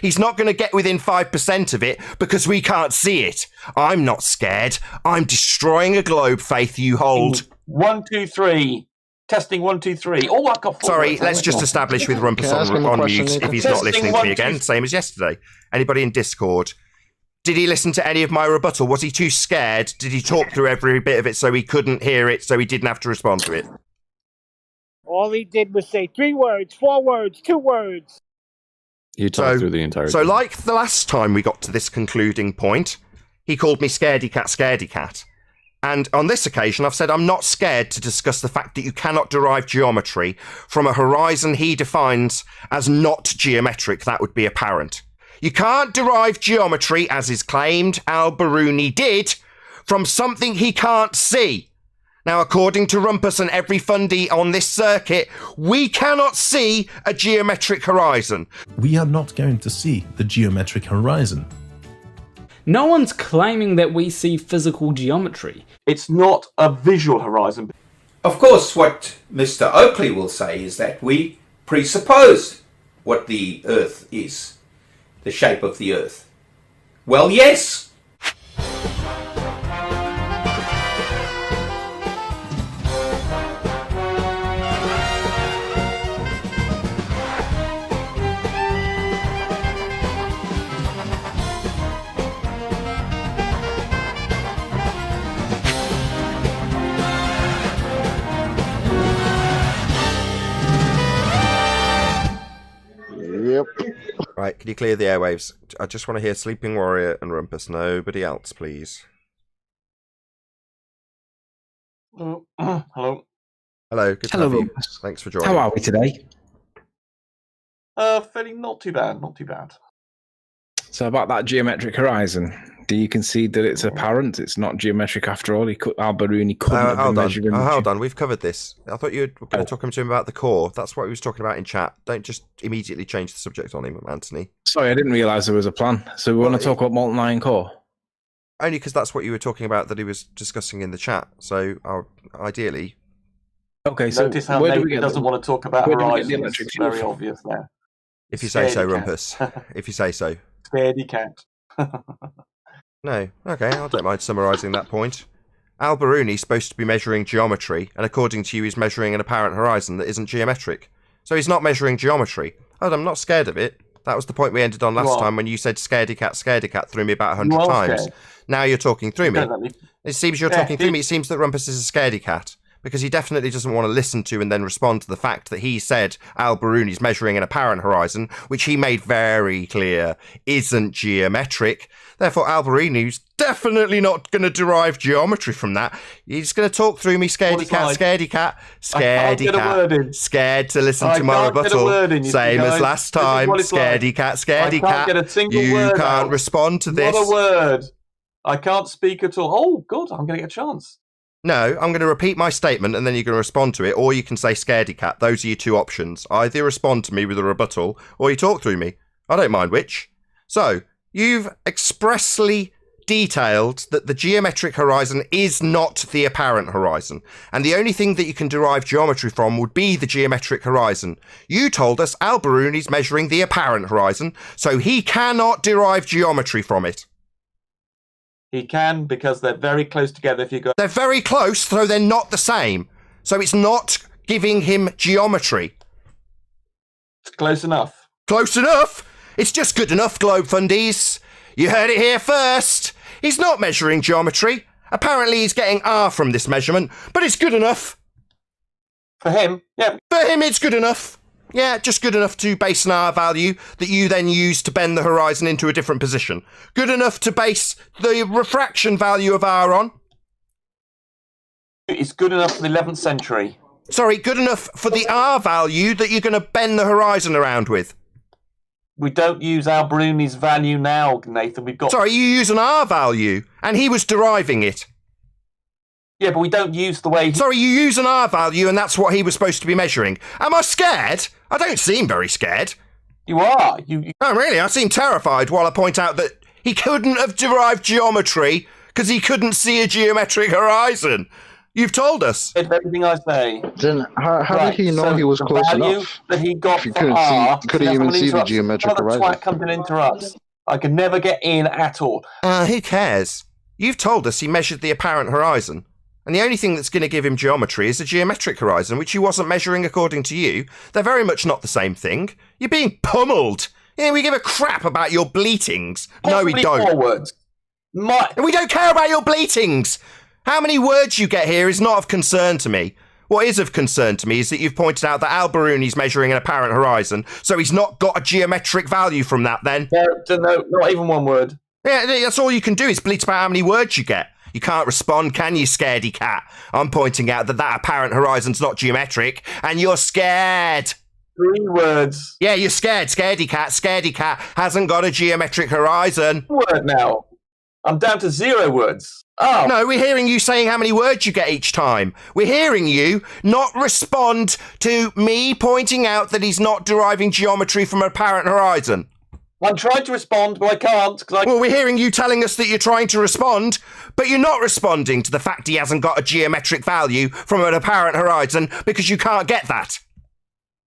He's not going to get within 5% of it because we can't see it. I'm not scared. I'm destroying a globe, Faith, you hold. 1, 2, 3. Testing 1, 2, 3. Oh, I've got 4. Sorry, let's just establish with Rumpus on mute if he's not listening to me again, same as yesterday. Anybody in Discord? Did he listen to any of my rebuttal? Was he too scared? Did he talk through every bit of it so he couldn't hear it, so he didn't have to respond to it? All he did was say 3 words, 4 words, 2 words. You talked through the entire So thing. like the last time we got to this concluding point, he called me scaredy cat. And on this occasion, I've said I'm not scared to discuss the fact that you cannot derive geometry from a horizon he defines as not geometric. That would be apparent. You can't derive geometry, as is claimed Al-Biruni did, from something he can't see. Now, according to Rumpus and every fundy on this circuit, we cannot see a geometric horizon. We are not going to see the geometric horizon. No one's claiming that we see physical geometry. It's not a visual horizon. Of course, what Mr. Oakley will say is that we presuppose what the Earth is, the shape of the Earth. Well, yes. Yep. Right, can you clear the airwaves? I just want to hear Sleeping Warrior and Rumpus. Nobody else, please. Hello. Hello, good to Hello, have you. Rumpus. Thanks for joining. How are we today? Fairly not too bad, not too bad. So about that geometric horizon, do you concede that it's apparent? It's not geometric after all? Al-Biruni couldn't have been measuring... Hold on, we've covered this. I thought you were going to talk to him about the core. That's what he was talking about in chat. Don't just immediately change the subject on him, Anthony. Sorry, I didn't realise there was a plan. So we want to talk about Molten Iron Core? Only because that's what you were talking about that he was discussing in the chat. So, ideally... Okay, so Notice how where do we Nathan get doesn't want to talk about horizons. the electric It's fuel very from? obvious there. If you say so, Scaredy Rumpus. cat. If you say so. Scaredy cat. No. Okay, I don't mind summarising that point. Al-Biruni's supposed to be measuring geometry, and according to you, he's measuring an apparent horizon that isn't geometric. So he's not measuring geometry. Oh, I'm not scared of it. That was the point we ended on last time when you said scaredy cat through me about 100 times. Scared. Now you're talking through me. Definitely. It seems you're talking through me. It seems that Rumpus is a scaredy cat. Because he definitely doesn't want to listen to and then respond to the fact that he said Al-Biruni's measuring an apparent horizon, which he made very clear isn't geometric. Therefore, Al-Biruni's definitely not going to derive geometry from that. He's going to talk through me, scaredy cat, scared to listen to my rebuttal. Same as last time, scaredy cat. You can't respond to this. Not a word. I can't speak at all. Oh, good. I'm going to get a chance. No, I'm going to repeat my statement and then you're going to respond to it, or you can say scaredy cat. Those are your two options. Either respond to me with a rebuttal, or you talk through me. I don't mind which. So, you've expressly detailed that the geometric horizon is not the apparent horizon, and the only thing that you can derive geometry from would be the geometric horizon. You told us Al-Biruni's measuring the apparent horizon, so he cannot derive geometry from it. He can, because they're very close together. If you go, they're very close, so they're not the same. So it's not giving him geometry. It's close enough. Close enough? It's just good enough, Globe Fundies. You heard it here first. He's not measuring geometry. Apparently he's getting R from this measurement, but it's good enough. For him, yeah. For him, it's good enough. Yeah, just good enough to base an R value that you then use to bend the horizon into a different position. Good enough to base the refraction value of R on. It's good enough for the 11th century. Sorry, good enough for the R value that you're going to bend the horizon around with. We don't use Al-Biruni's value now, Nathan. We've got... Sorry, you use an R value, and he was deriving it. Yeah, but we don't use the way... Sorry, you use an R value, and that's what he was supposed to be measuring. Am I scared? I don't seem very scared. You are. Oh, really? I seem terrified while I point out that he couldn't have derived geometry because he couldn't see a geometric horizon. You've told us. Everything I say. Then how Right, did he know so he was the close value enough? that he got If you for couldn't R, couldn't that's even when he see the interrupts. geometric Another horizon. twat comes and interrupts. I can never get in at all. Who cares? You've told us he measured the apparent horizon. And the only thing that's going to give him geometry is the geometric horizon, which he wasn't measuring according to you. They're very much not the same thing. You're being pummeled. Yeah, we give a crap about your bleatings. No, we Possibly don't. 4 words. We don't care about your bleatings. How many words you get here is not of concern to me. What is of concern to me is that you've pointed out that Al Biruni's measuring an apparent horizon, so he's not got a geometric value from that then. No, not even 1 word. Yeah, that's all you can do is bleat about how many words you get. You can't respond, can you, scaredy cat? I'm pointing out that apparent horizon's not geometric, and you're scared. 3 words. Yeah, you're scared, scaredy cat. Scaredy cat hasn't got a geometric horizon. Word now. I'm down to 0 words. Oh. No, we're hearing you saying how many words you get each time. We're hearing you not respond to me pointing out that he's not deriving geometry from an apparent horizon. I'm trying to respond, but I can't. Well, we're hearing you telling us that you're trying to respond, but you're not responding to the fact he hasn't got a geometric value from an apparent horizon because you can't get that.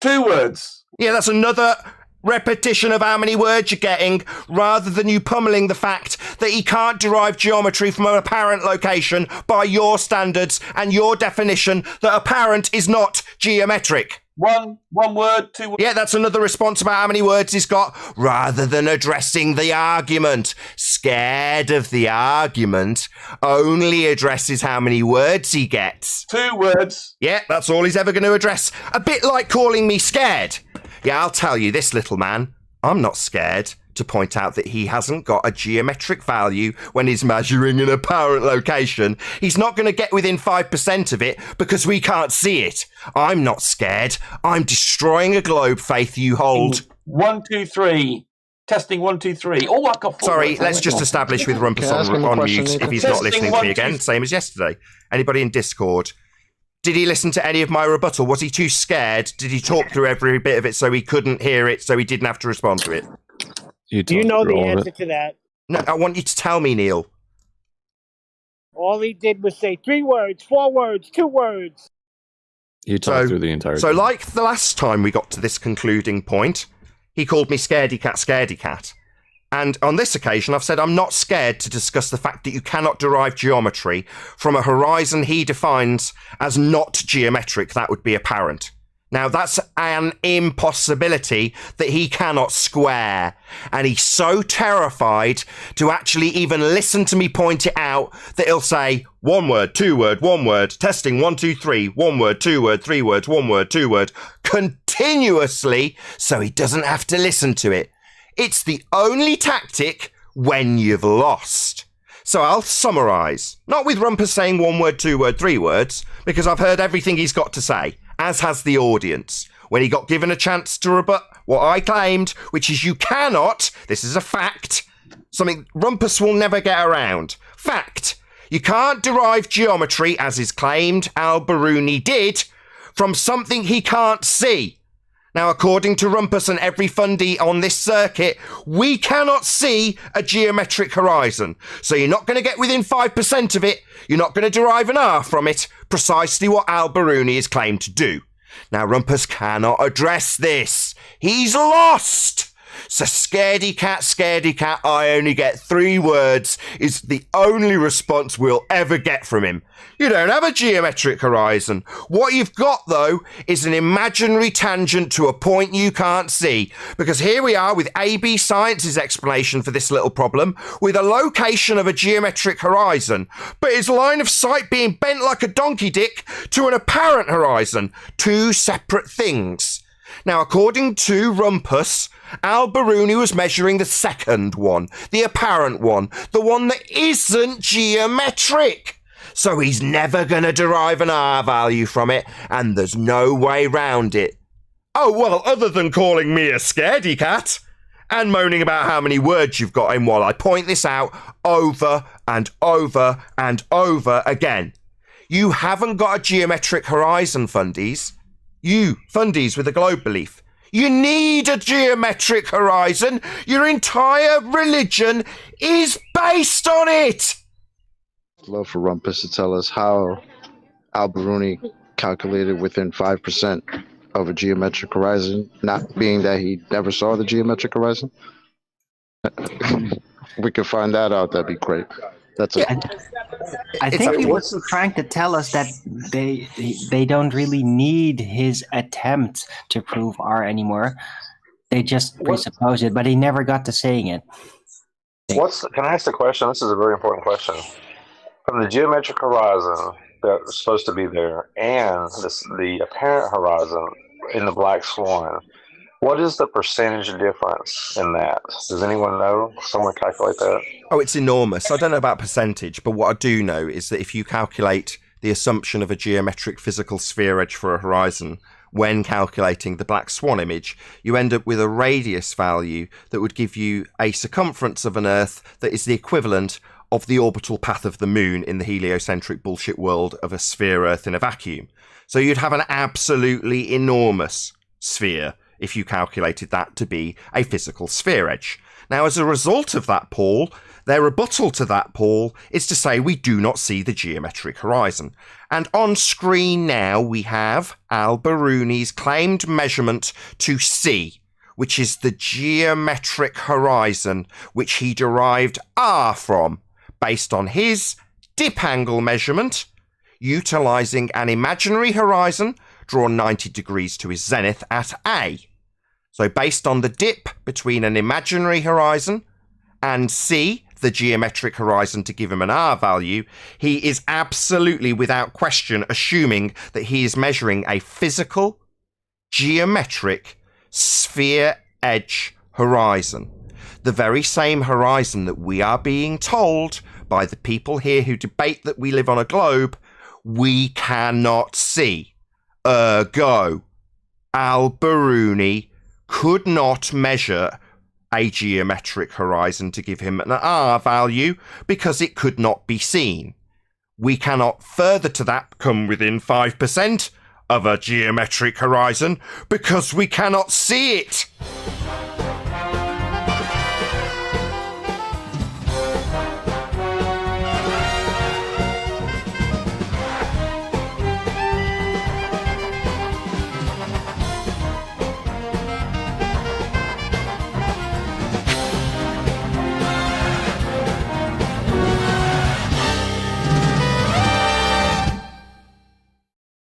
2 words. Yeah, that's another repetition of how many words you're getting, rather than you pummeling the fact that he can't derive geometry from an apparent location by your standards and your definition that apparent is not geometric. One word, 2 words. Yeah, that's another response about how many words he's got, rather than addressing the argument. Scared of the argument, only addresses how many words he gets. 2 words. Yeah, that's all he's ever going to address. A bit like calling me scared. Yeah, I'll tell you this, little man. I'm not scared to point out that he hasn't got a geometric value when he's measuring an apparent location. He's not going to get within 5% of it because we can't see it. I'm not scared. I'm destroying a globe, Faith, you hold. 1, 2, 3. Testing 1, 2, 3. Oh, I got 4 Sorry, words. let's just establish with Rumpus Can I ask him a on question, mute Nathan? if he's not Testing listening to 1, me again, 2. same as yesterday. Anybody in Discord? Did he listen to any of my rebuttal? Was he too scared? Did he talk through every bit of it so he couldn't hear it, so he didn't have to respond to it? Do you know the answer to that? No, I want you to tell me, Neil. All he did was say 3 words, 4 words, 2 words. You talked through the entire So thing. like the last time we got to this concluding point, he called me scaredy cat, scaredy cat. And on this occasion, I've said I'm not scared to discuss the fact that you cannot derive geometry from a horizon he defines as not geometric. That would be apparent. Now, that's an impossibility that he cannot square. And he's so terrified to actually even listen to me point it out that he'll say 1 word, 2 word, 1 word, testing 1, 2, 3, 1 word, 2 word, 3 words, 1 word, 2 word, continuously, so he doesn't have to listen to it. It's the only tactic when you've lost. So I'll summarise. Not with Rumpus saying 1 word, 2 word, 3 words, because I've heard everything he's got to say, as has the audience. When he got given a chance to rebut what I claimed, which is you cannot, this is a fact, something Rumpus will never get around. Fact. You can't derive geometry, as is claimed Al Biruni did, from something he can't see. Now, according to Rumpus and every fundie on this circuit, we cannot see a geometric horizon. So you're not going to get within 5% of it. You're not going to derive an R from it, precisely what Al Biruni is claimed to do. Now, Rumpus cannot address this. He's lost. So scaredy cat, I only get 3 words is the only response we'll ever get from him. You don't have a geometric horizon. What you've got, though, is an imaginary tangent to a point you can't see. Because here we are with AB Science's explanation for this little problem, with a location of a geometric horizon, but his line of sight being bent like a donkey dick to an apparent horizon. 2 separate things. Now, according to Rumpus, Al Biruni was measuring the second one, the apparent one, the one that isn't geometric. So he's never going to derive an R value from it, and there's no way round it. Oh, well, other than calling me a scaredy cat and moaning about how many words you've got in while I point this out over and over and over again. You haven't got a geometric horizon, fundies. You, fundies with a globe belief. You need a geometric horizon. Your entire religion is based on it. Love for Rumpus to tell us how Al-Biruni calculated within 5% of a geometric horizon, not being that he never saw the geometric horizon? We could find that out. That'd be great. That's it. I think he was trying to tell us that they don't really need his attempt to prove R anymore. They just presuppose it, but he never got to saying it. Can I ask the question? This is a very important question. From the geometric horizon that's supposed to be there and the apparent horizon in the Black Swan, what is the percentage difference in that? Does anyone know? Someone calculate that? Oh, it's enormous. I don't know about percentage, but what I do know is that if you calculate the assumption of a geometric physical sphere edge for a horizon when calculating the Black Swan image, you end up with a radius value that would give you a circumference of an Earth that is the equivalent of the orbital path of the moon in the heliocentric bullshit world of a sphere Earth in a vacuum. So you'd have an absolutely enormous sphere if you calculated that to be a physical sphere edge. Now, as a result of that, Paul, their rebuttal to that, Paul, is to say we do not see the geometric horizon. And on screen now we have Al-Biruni's claimed measurement to C, which is the geometric horizon which he derived R from, based on his dip angle measurement, utilising an imaginary horizon drawn 90 degrees to his zenith at A. So based on the dip between an imaginary horizon and C, the geometric horizon to give him an R value, he is absolutely without question assuming that he is measuring a physical, geometric, sphere edge horizon. The very same horizon that we are being told by the people here who debate that we live on a globe, we cannot see. Ergo, Al-Biruni could not measure a geometric horizon to give him an R value because it could not be seen. We cannot further to that come within 5% of a geometric horizon because we cannot see it.